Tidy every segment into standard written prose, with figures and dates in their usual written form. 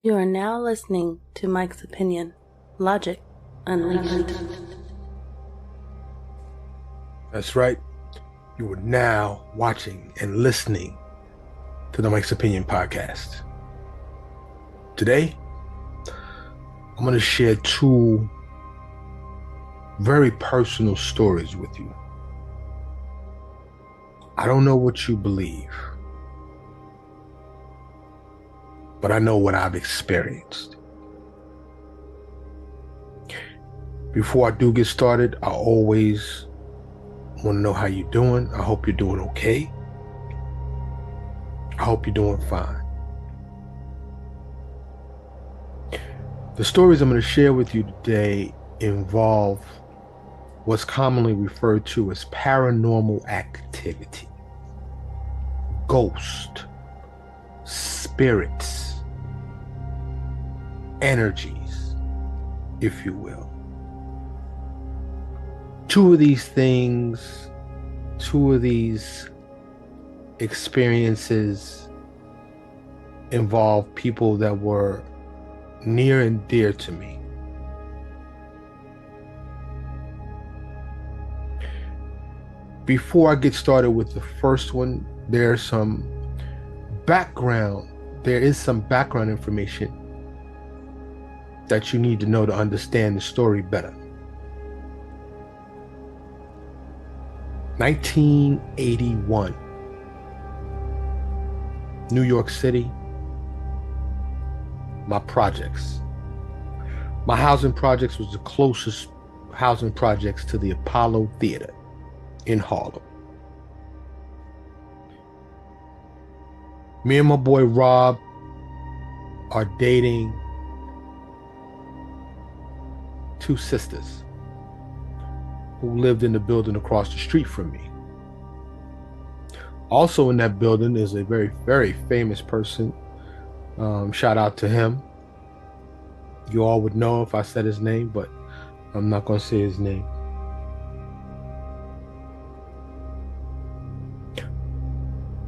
You are now listening to Mike's Opinion, Logic Unleashed. That's right. You are now watching and listening to the Mike's Opinion podcast. Today, I'm going to share two very personal stories with you. I don't know what you believe, but I know what I've experienced. Before I do get started, I always want to know how you're doing. I hope you're doing okay. I hope you're doing fine. The stories I'm going to share with you today involve what's commonly referred to as paranormal activity, ghost, spirits, energies, if you will. Two of these experiences involve people that were near and dear to me. Before I get started with the first one, there is some background information that you need to know to understand the story better. 1981, New York City, my projects. My housing projects was the closest housing projects to the Apollo Theater in Harlem. Me and my boy Rob are dating two sisters who lived in the building across the street from me. Also in that building is a very, very famous person. Shout out to him. You all would know if I said his name, but I'm not going to say his name.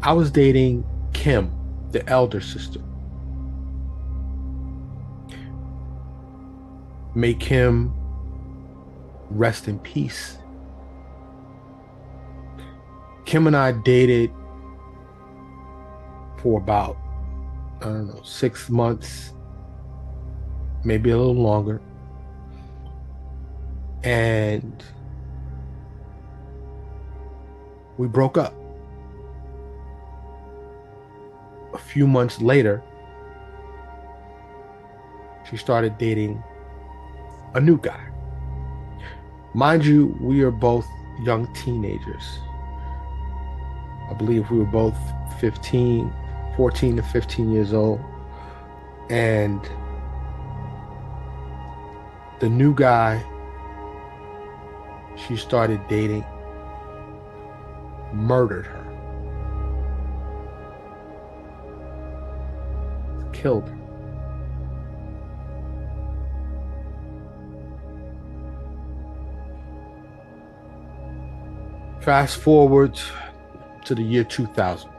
I was dating Kim, the elder sister. May Kim rest in peace. Kim and I dated for about, 6 months, maybe a little longer. And we broke up. A few months later, she started dating a new guy. Mind you, we are both young teenagers. I believe we were both 14 to 15 years old. And the new guy she started dating murdered her. Killed her. Fast forward to the year 2000.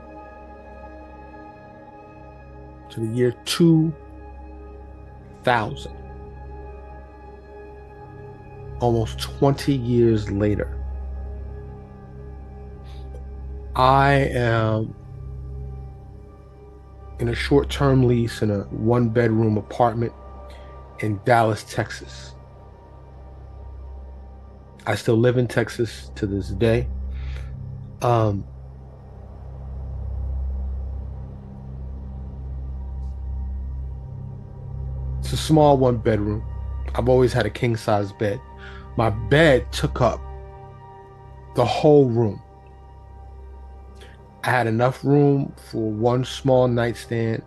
To the year 2000. Almost 20 years later. I am in a short-term lease in a one-bedroom apartment in Dallas, Texas. I still live in Texas to this day. It's a small one-bedroom. I've always had a king-size bed. My bed took up the whole room. I had enough room for one small nightstand,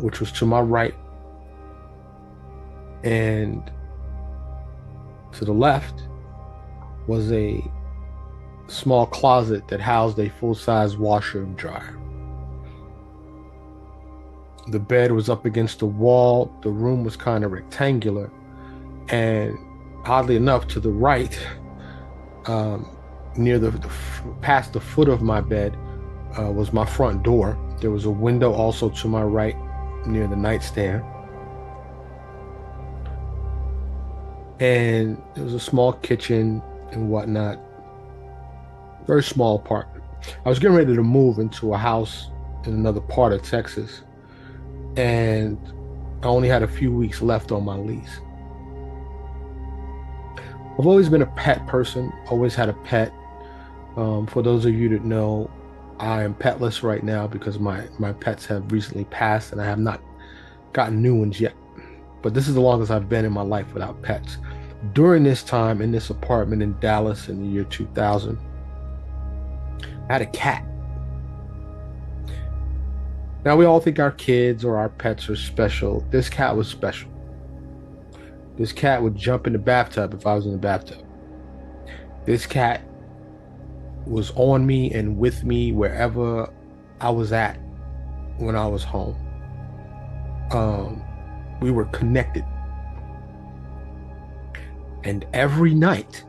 which was to my right, and to the left was a small closet that housed a full-size washer and dryer. The bed was up against the wall. The room was kind of rectangular, and oddly enough, to the right, past the foot of my bed, was my front door. There was a window also to my right, near the nightstand. And it was a small kitchen and whatnot. Very small apartment. I was getting ready to move into a house in another part of Texas, and I only had a few weeks left on my lease. I've always been a pet person, always had a pet. For those of you that know, I am petless right now because my pets have recently passed and I have not gotten new ones yet. But this is the longest I've been in my life without pets. During this time in this apartment in Dallas in the year 2000, I had a cat. Now we all think our kids or our pets are special. This cat was special. This cat would jump in the bathtub if I was in the bathtub. This cat was on me and with me wherever I was at when I was home. We were connected. And every night,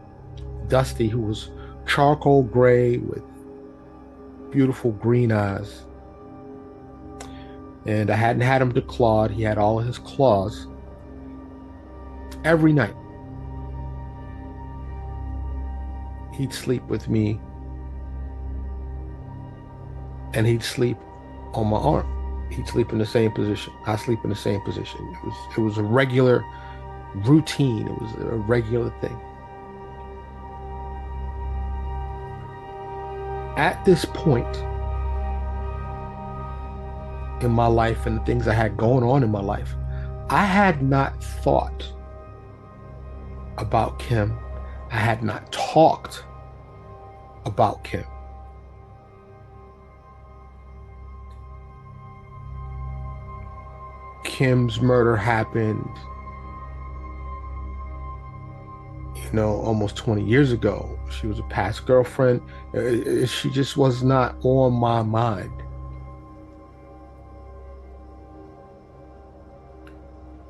Dusty, who was charcoal gray with beautiful green eyes, and I hadn't had him declawed, he had all of his claws. Every night, he'd sleep with me and he'd sleep on my arm. He'd sleep in the same position. I sleep in the same position. It was a regular routine. It was a regular thing. At this point in my life and the things I had going on in my life, I had not thought about Kim. I had not talked about Kim. Kim's murder happened, almost 20 years ago. She was a past girlfriend. She just was not on my mind.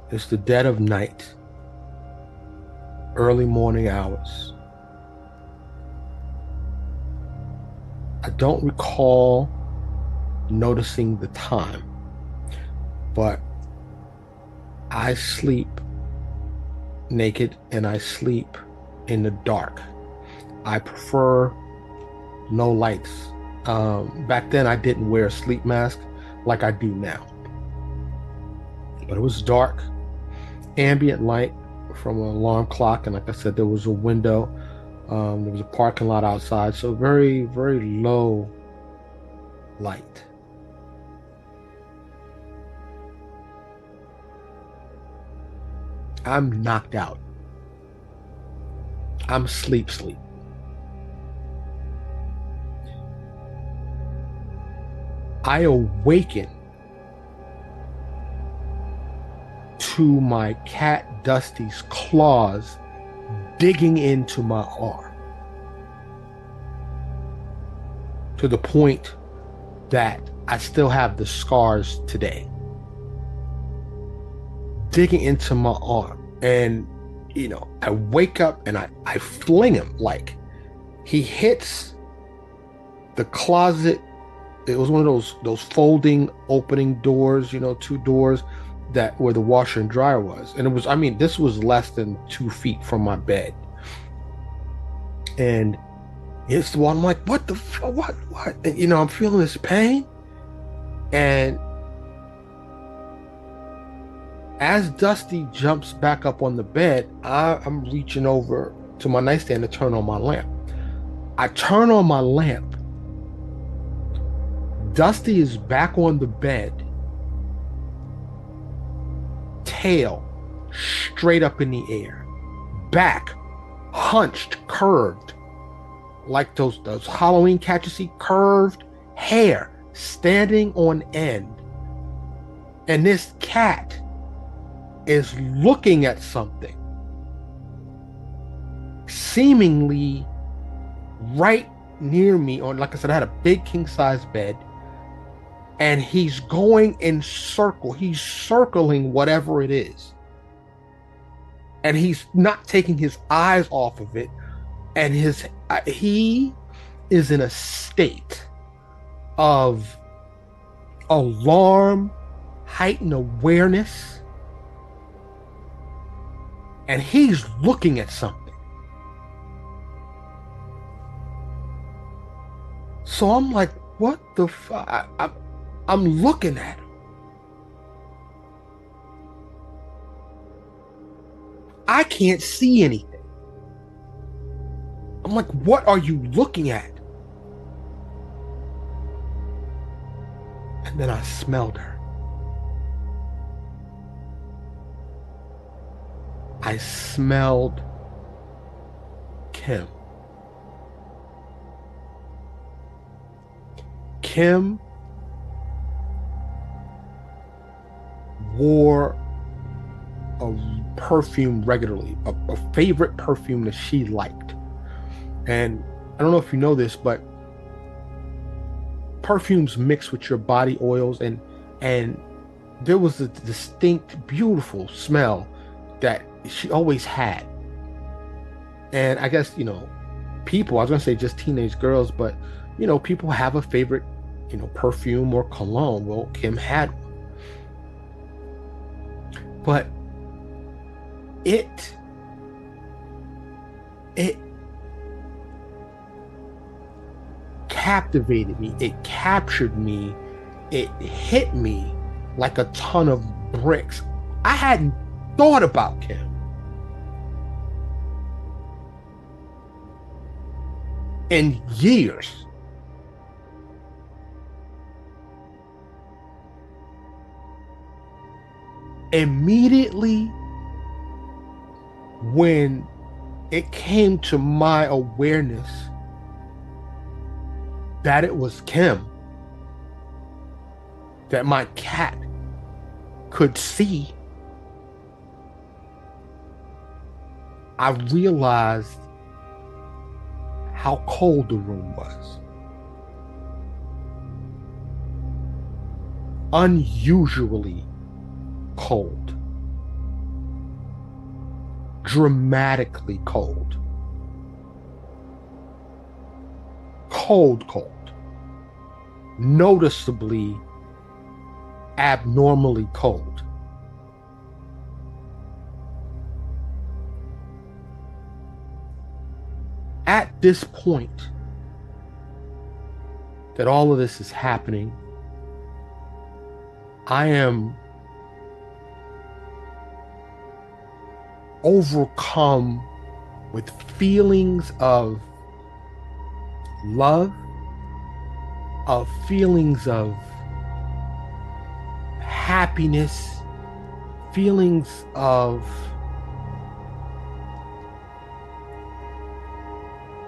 It's the dead of night, early morning hours. I don't recall noticing the time, but I sleep naked and I sleep in the dark. I prefer no lights. Back then I didn't wear a sleep mask like I do now. But it was dark, ambient light from an alarm clock, and like I said, there was a window. There was a parking lot outside, so very, very low light. I'm knocked out. I'm sleep. I awaken to my cat Dusty's claws digging into my arm, to the point that I still have the scars today. Digging into my arm, and I wake up and I fling him. Like, he hits the closet. It was one of those folding opening doors, 2 doors that where the washer and dryer was, and this was less than 2 feet from my bed. And it's the one, I'm like, what? And, I'm feeling this pain, and as Dusty jumps back up on the bed, I'm reaching over to my nightstand to turn on my lamp. I turn on my lamp. Dusty is back on the bed, tail straight up in the air, back hunched, curved, like those Halloween cats you see, curved hair standing on end. And this cat is looking at something seemingly right near me. Like I said, I had a big king size bed, and he's going in circle. He's circling whatever it is, and he's not taking his eyes off of it. And he is in a state of alarm, heightened awareness, and he's looking at something. So I'm like, what the fuck? I'm looking at him. I can't see anything. I'm like, what are you looking at? And then I smelled her. I smelled Kim. Kim wore a perfume regularly, a favorite perfume that she liked. And I don't know if you know this, but perfumes mix with your body oils, and there was a distinct, beautiful smell that she always had. And I guess, people, I was gonna say just teenage girls, but people have a favorite, perfume or cologne. Well, Kim had one. But it captivated me, it captured me, it hit me like a ton of bricks. I hadn't thought about Kim in years. Immediately when it came to my awareness that it was Kim, that my cat could see, I realized how cold the room was. Unusually cold. Dramatically cold. Cold. Noticeably, abnormally cold. At this point that all of this is happening, I am overcome with feelings of love, of feelings of happiness, feelings of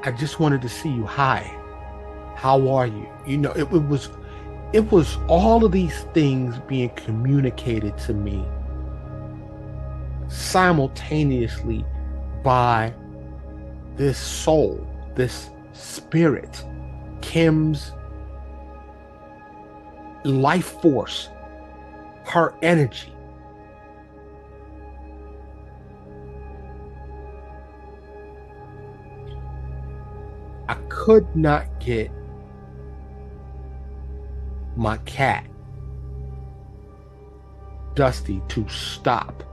I just wanted to see you. Hi, how are you? It was all of these things being communicated to me simultaneously by this soul, this spirit, Kim's life force, her energy. I could not get my cat, Dusty, to stop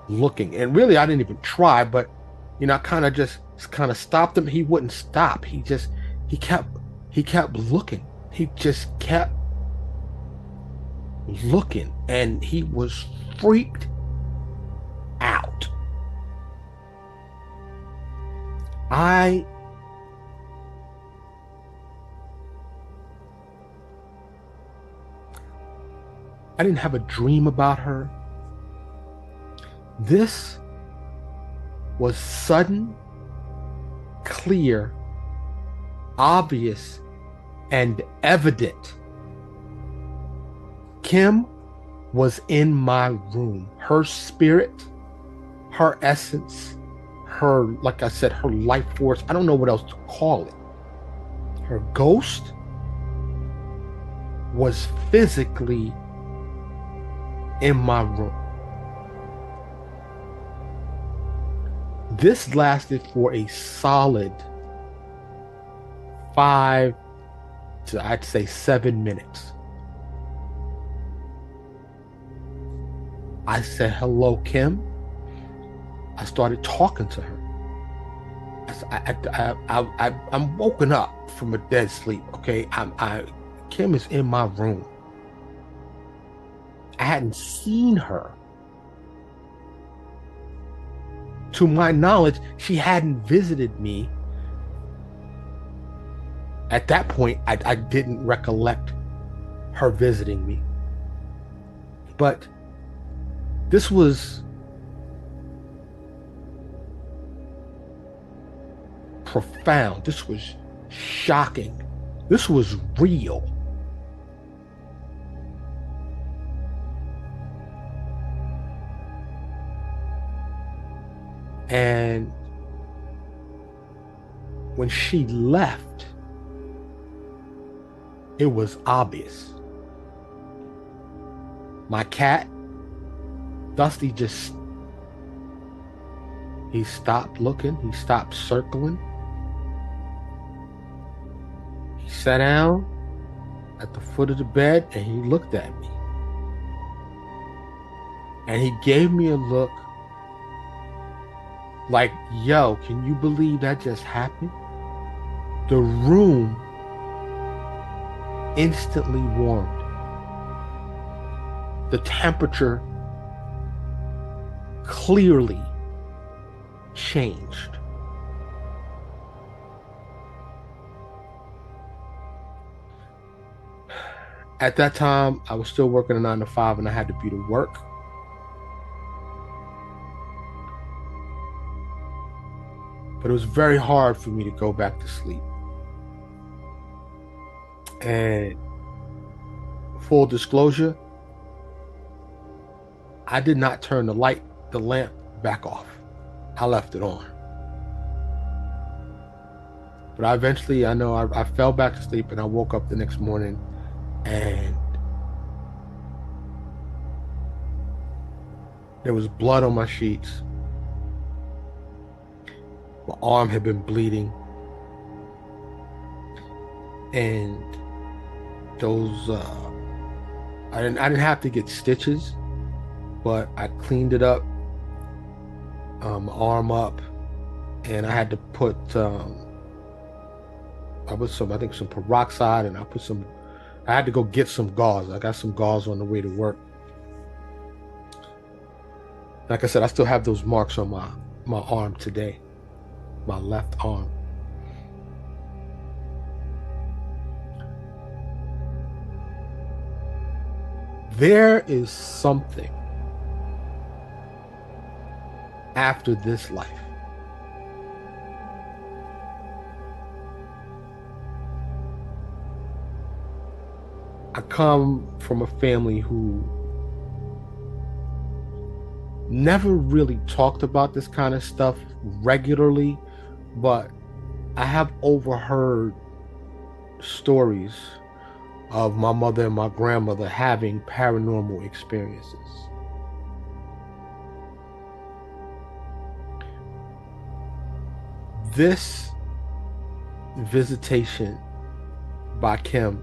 looking. And really, I didn't even try, but I kind of stopped him. He wouldn't stop. He kept looking. He just kept looking, and he was freaked out. I didn't have a dream about her. This was sudden, clear, obvious, and evident. Kim was in my room. Her spirit, her essence, her, like I said, her life force, I don't know what else to call it. Her ghost was physically in my room. This lasted for a solid 5 to, I'd say, 7 minutes. I said, "Hello, Kim." I started talking to her. I'm woken up from a dead sleep. Okay, Kim is in my room. I hadn't seen her. To my knowledge, she hadn't visited me. At that point, I didn't recollect her visiting me. But this was profound. This was shocking. This was real. And when she left, it was obvious. My cat, Dusty, he stopped looking, he stopped circling. He sat down at the foot of the bed and he looked at me. And he gave me a look like, yo, can you believe that just happened? The room instantly warmed. The temperature clearly changed. At that time, I was still working a 9-to-5 and I had to be to work. But it was very hard for me to go back to sleep. And full disclosure, I did not turn the lamp back off. I left it on. But I fell back to sleep and I woke up the next morning and there was blood on my sheets. My arm had been bleeding. And those, I didn't have to get stitches, but I cleaned it up, my arm up, and I had to put, I think some peroxide, and I had to go get some gauze. I got some gauze on the way to work. Like I said, I still have those marks on my arm today, my left arm. There is something after this life. I come from a family who never really talked about this kind of stuff regularly, but I have overheard stories of my mother and my grandmother having paranormal experiences. This visitation by Kim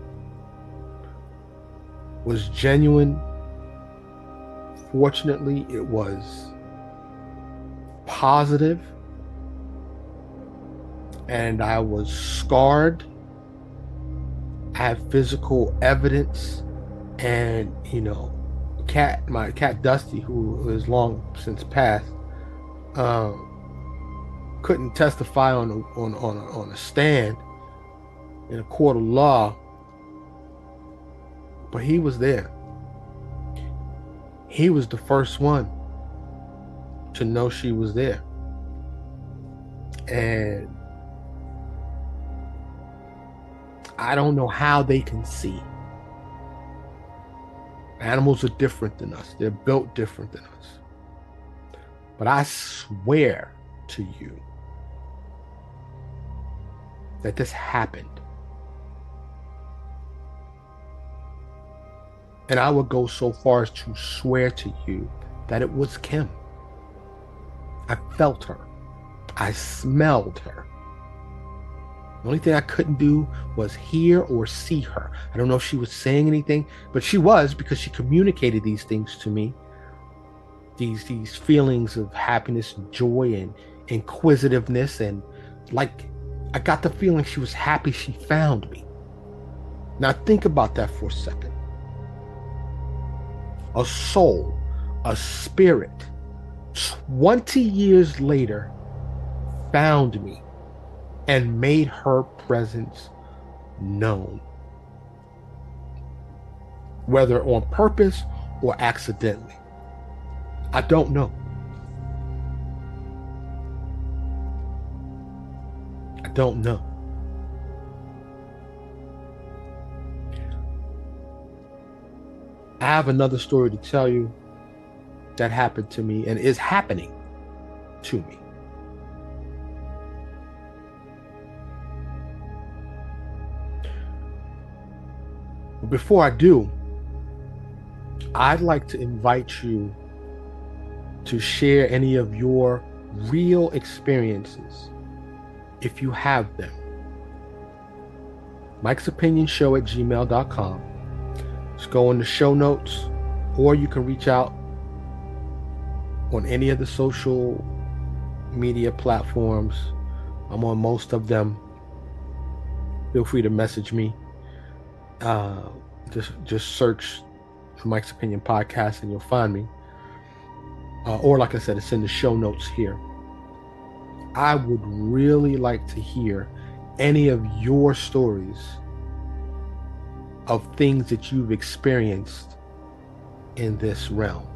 was genuine. Fortunately, it was positive, and I was scarred. I have physical evidence, and my cat Dusty, who is long since passed, couldn't testify on a stand in a court of law, but he was there. He was the first one to know she was there. And I don't know how they can see. Animals are different than us. They're built different than us. But I swear to you that this happened. And I would go so far as to swear to you that it was Kim. I felt her. I smelled her. The only thing I couldn't do was hear or see her. I don't know if she was saying anything, but she was, because she communicated these things to me. these feelings of happiness and joy and inquisitiveness, and like I got the feeling she was happy she found me. Now think about that for a second. A soul, a spirit, 20 years later found me and made her presence known, whether on purpose or accidentally. I don't know. I don't know. I have another story to tell you that happened to me and is happening to me. But before I do, I'd like to invite you to share any of your real experiences, if you have them. Mike's Opinion Show at gmail.com. Just go in the show notes, or you can reach out on any of the social media platforms. I'm on most of them. Feel free to message me. Just search for Mike's Opinion Podcast and you'll find me. Or like I said, it's in the show notes here. I would really like to hear any of your stories of things that you've experienced in this realm,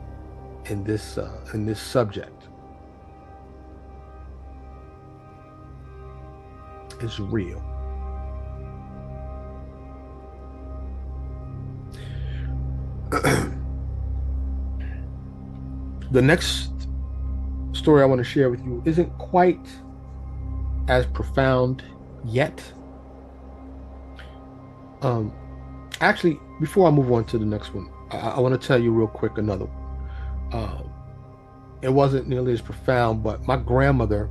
in this subject. It's real. The next story I want to share with you isn't quite as profound yet. Actually, before I move on to the next one, I want to tell you real quick another one. It wasn't nearly as profound, but my grandmother,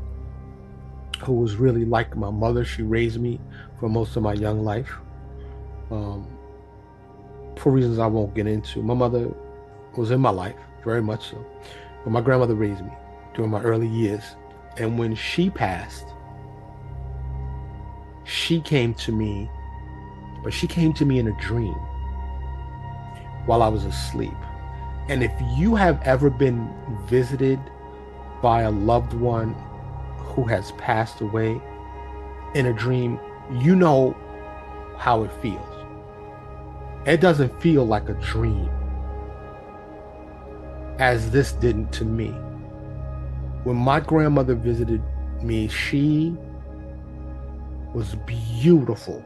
who was really like my mother, she raised me for most of my young life, for reasons I won't get into. My mother was in my life, very much so, but my grandmother raised me during my early years. And when she passed, she came to me, but she came to me in a dream while I was asleep. And if you have ever been visited by a loved one who has passed away in a dream, you know how it feels. It doesn't feel like a dream, as this didn't to me. When my grandmother visited me, she was beautiful,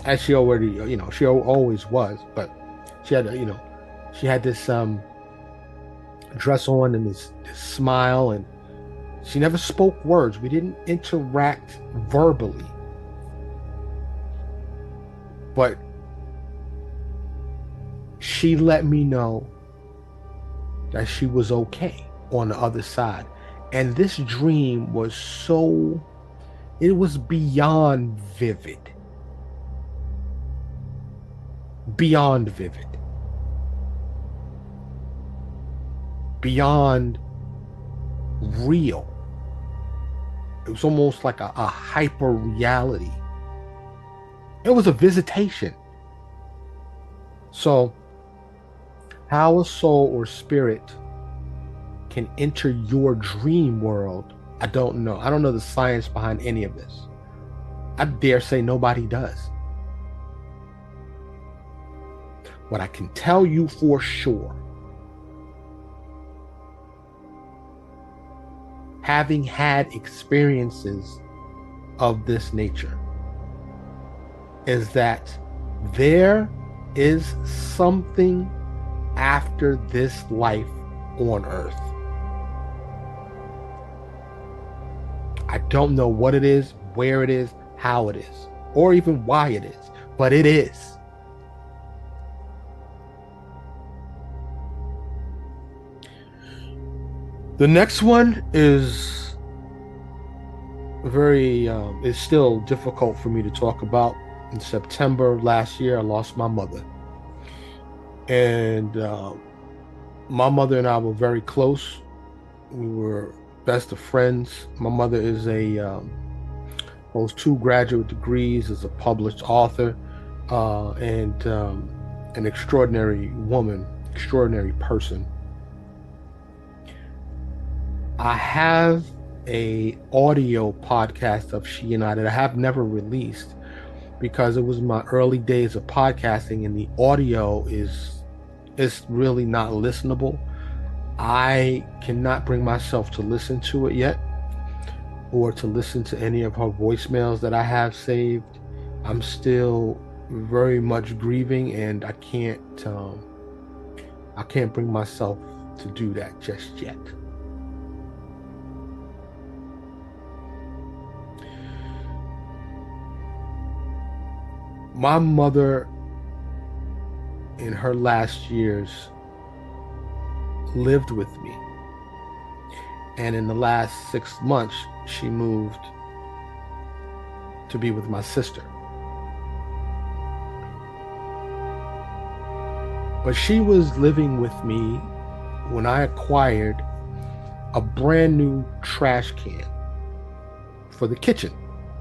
as she already, she always was, but she had, she had this dress on and this smile, and she never spoke words. We didn't interact verbally, but she let me know that she was okay on the other side. And this dream was it was beyond vivid. Beyond vivid. Beyond real. It was almost like a hyper reality. It was a visitation. So, how a soul or spirit can enter your dream world, I don't know. I don't know the science behind any of this. I dare say nobody does. What I can tell you for sure, having had experiences of this nature, is that there is something after this life on earth. I don't know what it is, where it is, how it is, or even why it is, but it is. The next one is is still difficult for me to talk about. In September last year, I lost my mother. And My mother and I were very close. We were best of friends. My mother is holds 2 graduate degrees, is a published author, and an extraordinary woman, extraordinary person. I have a audio podcast of she and I that I have never released because it was my early days of podcasting, and the audio is really not listenable. I cannot bring myself to listen to it yet, or to listen to any of her voicemails that I have saved. I'm still very much grieving, and I can't bring myself to do that just yet. My mother, in her last years, lived with me. And in the last 6 months, she moved to be with my sister. But she was living with me when I acquired a brand new trash can for the kitchen.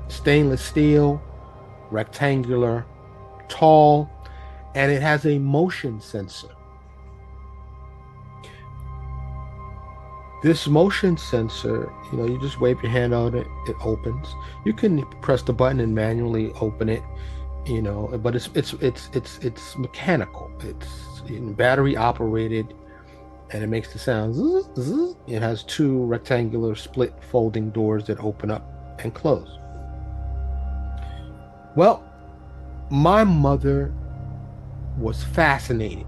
Stainless steel, rectangular, tall, and it has a motion sensor. This motion sensor, you just wave your hand on it, it opens. You can press the button and manually open it, but it's mechanical. It's battery operated, and it makes the sound zzz, zzz. It has 2 rectangular split folding doors that open up and close. Well, my mother was fascinated.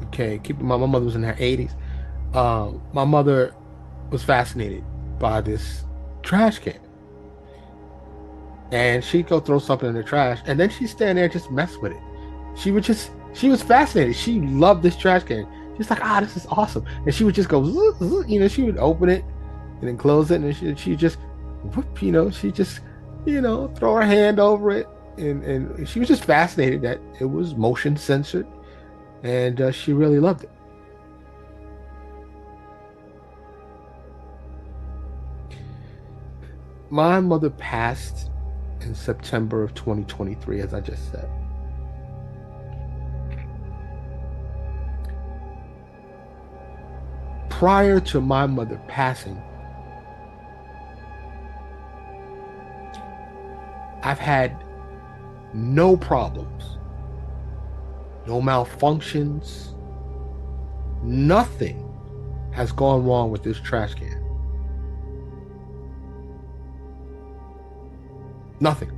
Okay, keep in mind, my mother was in her 80s. My mother was fascinated by this trash can. And she'd go throw something in the trash, and then she'd stand there and just mess with it. She was fascinated. She loved this trash can. She's like, this is awesome. And she would just go, zzz, zzz, she would open it and then close it, and she just, whoop, she just, throw her hand over it. And she was just fascinated that it was motion censored, and she really loved it. My mother passed in September of 2023, as I just said. Prior to my mother passing, I've had no problems, no malfunctions, nothing has gone wrong with this trash can. Nothing.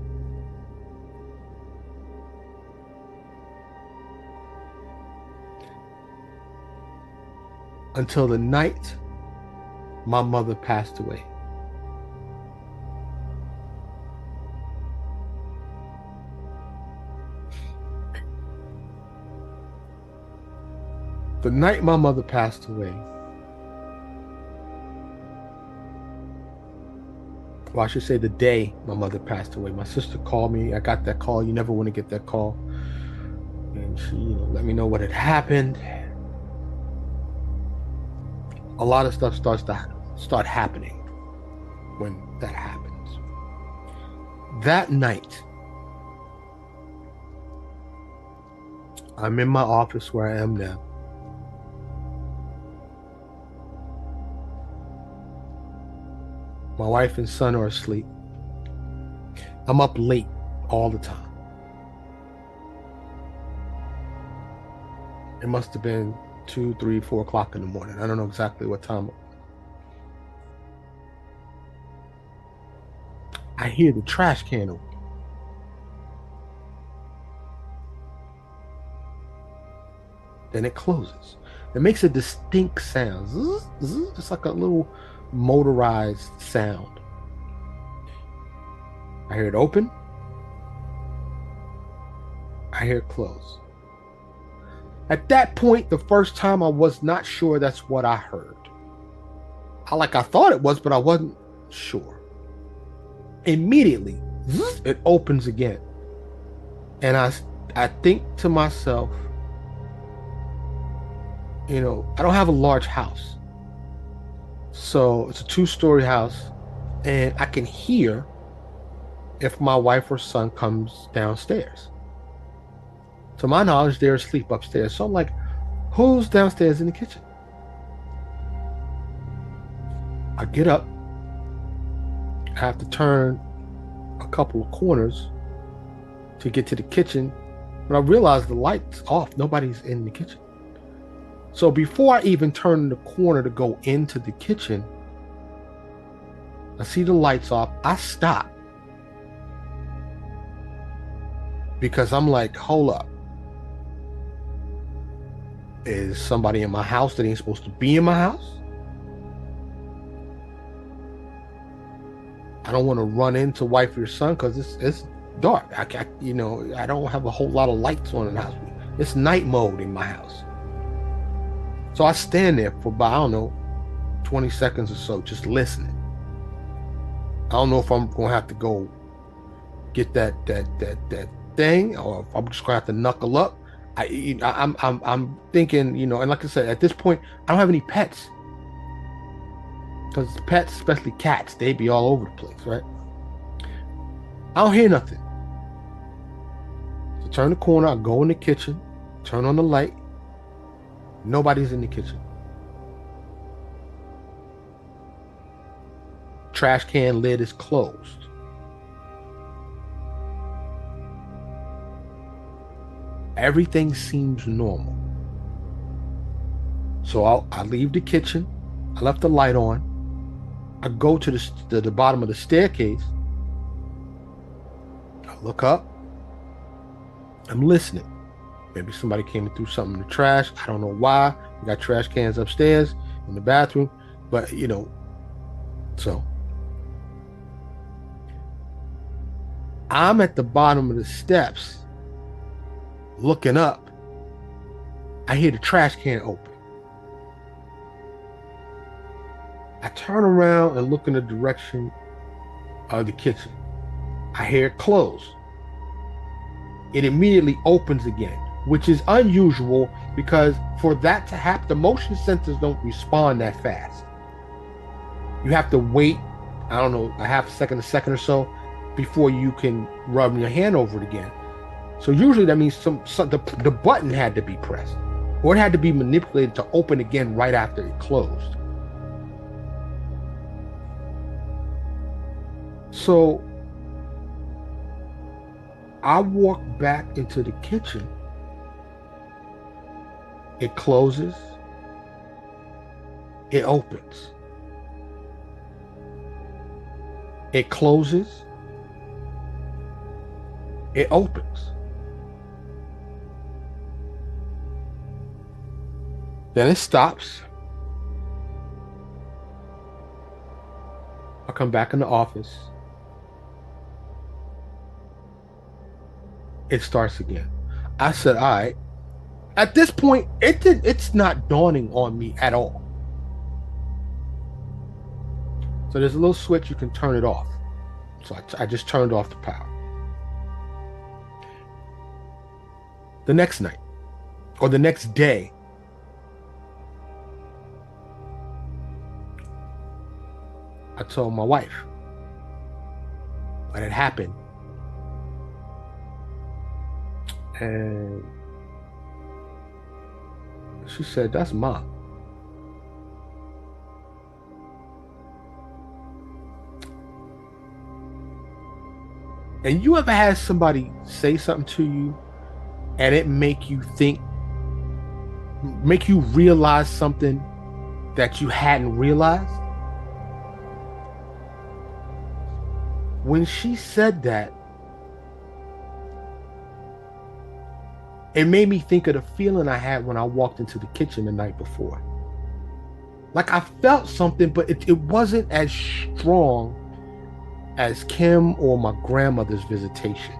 Until the night my mother passed away. The night my mother passed away, well, I should say the day my mother passed away, my sister called me. I got that call. You never want to get that call. And she, let me know what had happened. A lot of stuff starts to start happening when that happens. That night, I'm in my office where I am now. My wife and son are asleep. I'm up late all the time. It must have been 2, 3, 4 o'clock in the morning. I don't know exactly what time. I hear the trash can open. Then it closes. It makes a distinct sound. Zzz, zzz. It's like a little motorized sound. I hear it open. I hear it close. At that point, the first time, I was not sure that's what I heard. I thought it was, but I wasn't sure. Immediately, zzz, it opens again. And I think to myself, I don't have a large house. So it's a 2-story house, and I can hear if my wife or son comes downstairs. To my knowledge, they're asleep upstairs. So I'm like, who's downstairs in the kitchen? I get up. I have to turn a couple of corners to get to the kitchen. But I realize the light's off. Nobody's in the kitchen. So before I even turn the corner to go into the kitchen, I see the lights off. I stop. Because I'm like, hold up. Is somebody in my house that ain't supposed to be in my house? I don't want to run into wife or son because it's dark. I don't have a whole lot of lights on in the house. It's night mode in my house. So I stand there for about, I don't know, 20 seconds or so, just listening. I don't know if I'm gonna have to go get that thing, or if I'm just gonna have to knuckle up. I'm thinking, and like I said, at this point, I don't have any pets. Because pets, especially cats, they be all over the place, right? I don't hear nothing. So turn the corner, I go in the kitchen, turn on the light. Nobody's in the kitchen. Trash can lid is closed. Everything seems normal. So I leave the kitchen. I left the light on. I go to the bottom of the staircase. I look up. I'm listening. Maybe somebody came and threw something in the trash. I don't know why. We got trash cans upstairs in the bathroom. But, so I'm at the bottom of the steps looking up. I hear the trash can open. I turn around and look in the direction of the kitchen. I hear it close. It immediately opens again, which is unusual because for that to happen, the motion sensors don't respond that fast. You have to wait, I don't know, a second or so before you can rub your hand over it again. So usually that means the button had to be pressed, or it had to be manipulated to open again right after it closed. So I walk back into the kitchen. It closes. It opens. It closes. It opens. Then it stops. I come back in the office. It starts again. I said, all right. At this point, it's not dawning on me at all. So there's a little switch, you can turn it off. So I just turned off the power. The next night, or the next day, I told my wife what had happened. And she said, that's Mom. And you ever had somebody say something to you and it make you realize something that you hadn't realized? When she said that, it made me think of the feeling I had when I walked into the kitchen the night before. Like I felt something, but it wasn't as strong as Kim or my grandmother's visitation.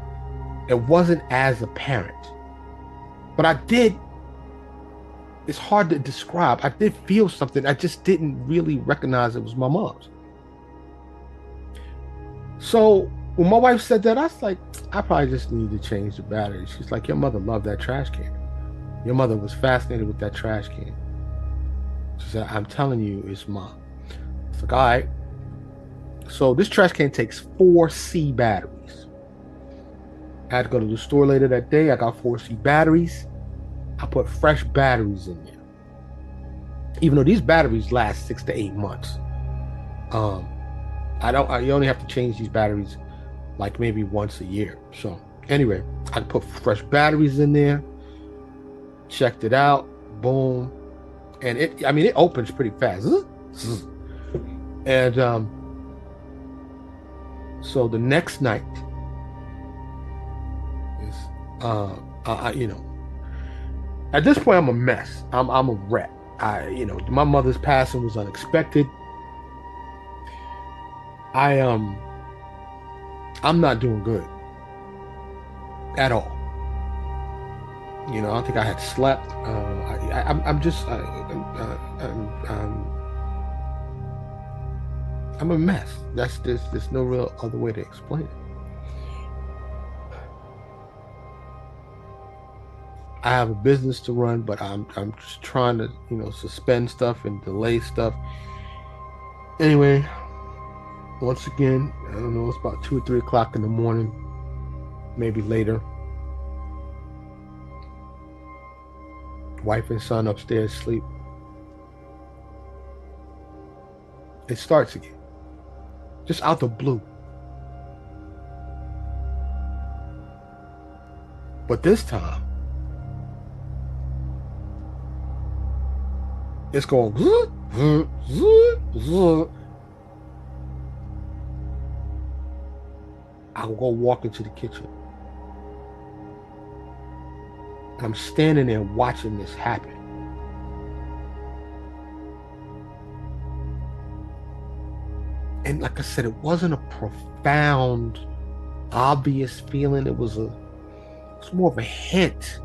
It wasn't as apparent. But I did, it's hard to describe. I did feel something. I just didn't really recognize it was my mom's. So when my wife said that, I was like, I probably just need to change the battery. She's like, your mother loved that trash can. Your mother was fascinated with that trash can. She said, I'm telling you, it's Mom. I was like, all right. So this trash can takes 4C batteries. I had to go to the store later that day. I got 4C batteries. I put fresh batteries in there. Even though these batteries last 6 to 8 months. You only have to change these batteries like maybe once a year. So anyway, I put fresh batteries in there, checked it out, boom. And it opens pretty fast. And so the next night is at this point I'm a mess. I'm a wreck. My mother's passing was unexpected. I'm not doing good at all. I don't think I had slept. I'm a mess. There's no real other way to explain it. I have a business to run, but I'm just trying to suspend stuff and delay stuff. Anyway, once again, I don't know, it's about 2 or 3 o'clock in the morning, maybe later. Wife and son upstairs sleep. It starts again, just out the blue. But this time, it's going. I'll go walk into the kitchen. And I'm standing there watching this happen. And like I said, it wasn't a profound, obvious feeling. It's more of a hint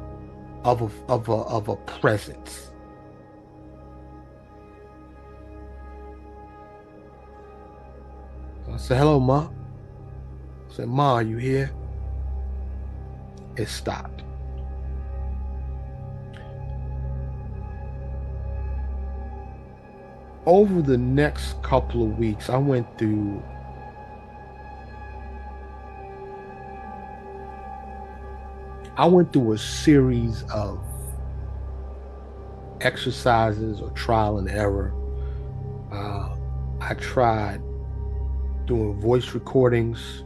of a presence. I said, hello, Ma. I said, Ma, are you here? It stopped. Over the next couple of weeks, I went through a series of exercises or trial and error. I tried doing voice recordings.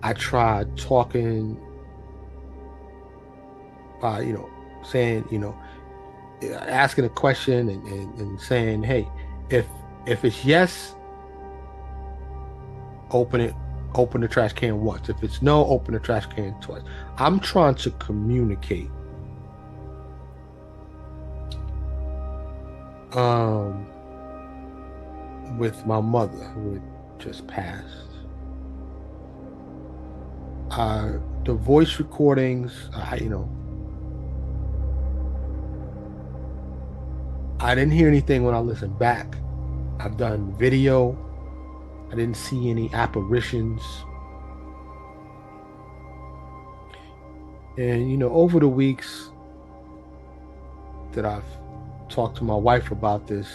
I tried talking, saying, asking a question and saying, hey, if it's yes, open the trash can once. If it's no, open the trash can twice. I'm trying to communicate with my mother, who had just passed. The voice recordings, I didn't hear anything when I listened back. I've done video. I didn't see any apparitions. And, over the weeks that I've talked to my wife about this,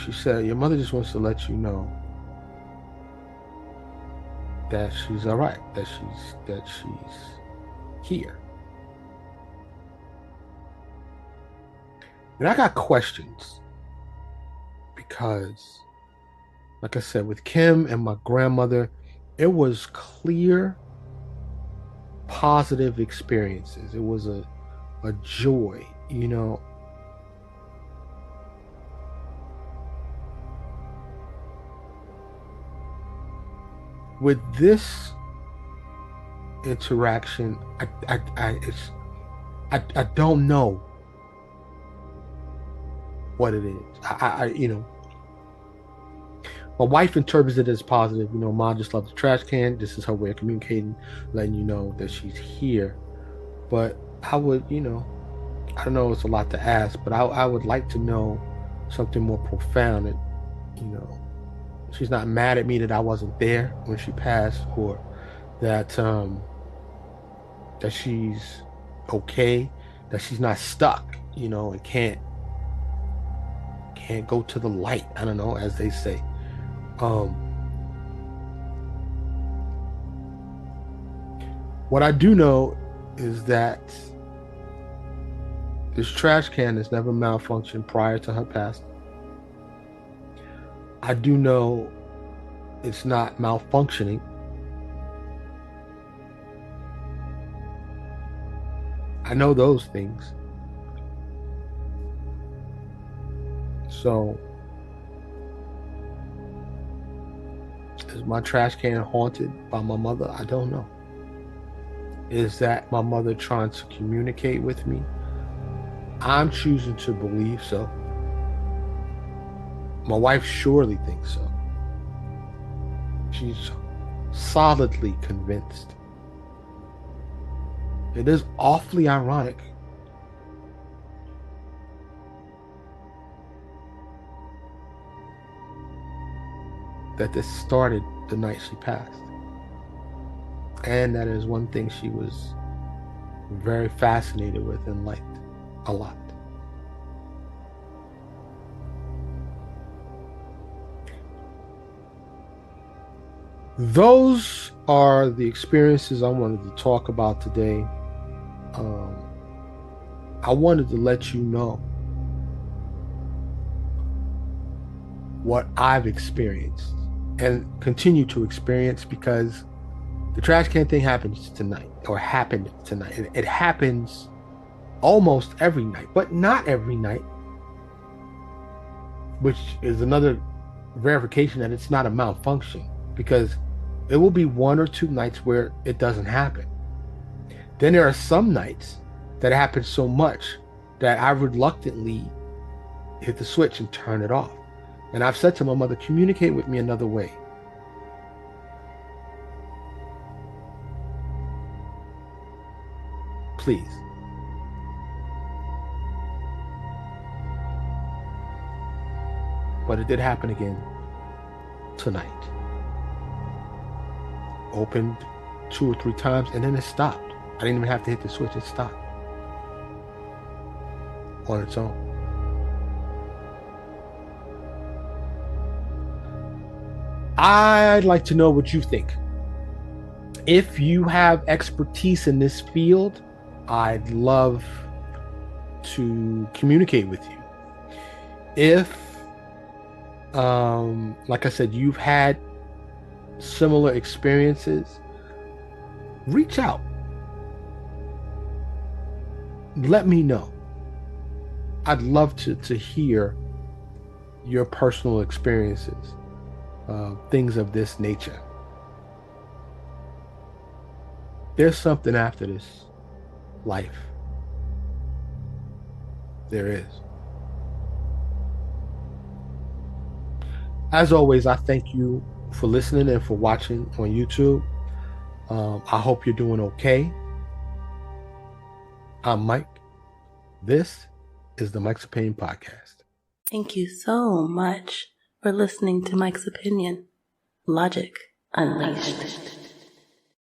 she said, your mother just wants to let you know that she's all right, that she's here. And I got questions because, like I said, with Kim and my grandmother, it was clear, positive experiences. It was a joy, With this interaction, I don't know what it is. My wife interprets it as positive. Mom just loves the trash can. This is her way of communicating, letting you know that she's here. But I would, I don't know, it's a lot to ask, but I would like to know something more profound. That, she's not mad at me that I wasn't there when she passed, or that that she's okay, that she's not stuck, and can't go to the light. I don't know, as they say. What I do know is that this trash can has never malfunctioned prior to her passing. I do know it's not malfunctioning. I know those things. So, is my trash can haunted by my mother? I don't know. Is that my mother trying to communicate with me? I'm choosing to believe so. My wife surely thinks so. She's solidly convinced. It is awfully ironic that this started the night she passed. And that is one thing she was very fascinated with and liked a lot. Those are the experiences I wanted to talk about today. I wanted to let you know what I've experienced and continue to experience, because the trash can thing happens tonight, or happened tonight. It happens almost every night, but not every night, which is another verification that it's not a malfunction, because it will be one or two nights where it doesn't happen. Then there are some nights that happen so much that I reluctantly hit the switch and turn it off. And I've said to my mother, communicate with me another way. Please. But it did happen again tonight. Opened 2 or 3 times and then it stopped. I didn't even have to hit the switch, it stopped on its own. I'd like to know what you think. If you have expertise in this field, I'd love to communicate with you. If, like I said, you've had similar experiences, reach out. Let me know. I'd love to hear your personal experiences, things of this nature. There's something after this life. There is. As always, I thank you for listening and for watching on YouTube. I hope you're doing okay. I'm Mike. This is the Mike's Opinion Podcast. Thank you so much for listening to Mike's Opinion. Logic Unleashed.